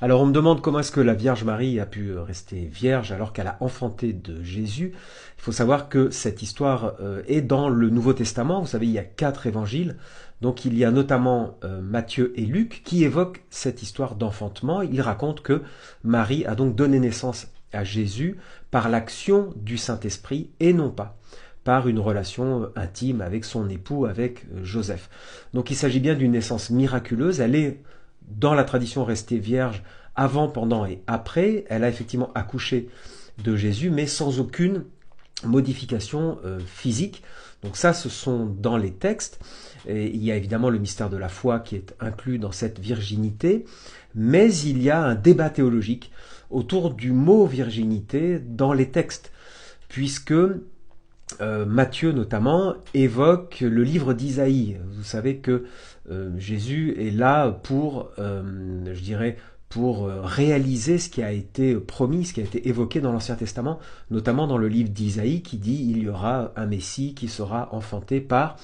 Alors on me demande comment est-ce que la Vierge Marie a pu rester vierge alors qu'elle a enfanté de Jésus. Il faut savoir que cette histoire est dans le Nouveau Testament. Vous savez, il y a 4 évangiles. Donc il y a notamment Matthieu et Luc qui évoquent cette histoire d'enfantement. Ils racontent que Marie a donc donné naissance à Jésus par l'action du Saint-Esprit et non pas par une relation intime avec son époux, avec Joseph. Donc il s'agit bien d'une naissance miraculeuse. Elle est dans la tradition restée vierge avant, pendant et après. Elle a effectivement accouché de Jésus, mais sans aucune modification physique. Donc ça, ce sont dans les textes. Et il y a évidemment le mystère de la foi qui est inclus dans cette virginité, mais il y a un débat théologique autour du mot virginité dans les textes, puisque Matthieu notamment évoque le livre d'Isaïe. Vous savez que Jésus est là pour, je dirais, pour réaliser ce qui a été promis, ce qui a été évoqué dans l'Ancien Testament, notamment dans le livre d'Isaïe qui dit il y aura un Messie qui sera enfanté par,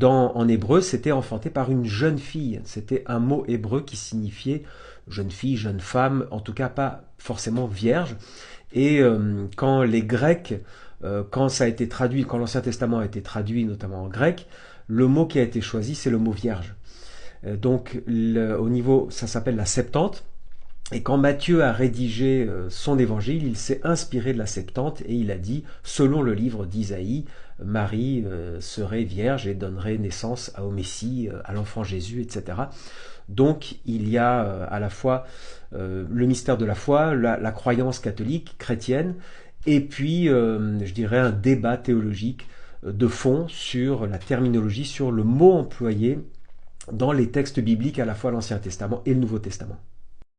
en hébreu, c'était enfanté par une jeune fille. C'était un mot hébreu qui signifiait jeune fille, jeune femme, en tout cas pas forcément vierge. Et quand les Grecs, quand ça a été traduit, quand l'Ancien Testament a été traduit notamment en grec, le mot qui a été choisi, c'est le mot vierge. Donc au niveau, ça s'appelle la Septante. Et quand Matthieu a rédigé son évangile, il s'est inspiré de la Septante et il a dit, selon le livre d'Isaïe, Marie serait vierge et donnerait naissance au Messie, à l'enfant Jésus, etc. Donc il y a à la fois le mystère de la foi, la croyance catholique, chrétienne, et puis je dirais un débat théologique de fond sur la terminologie, sur le mot employé dans les textes bibliques, à la fois l'Ancien Testament et le Nouveau Testament.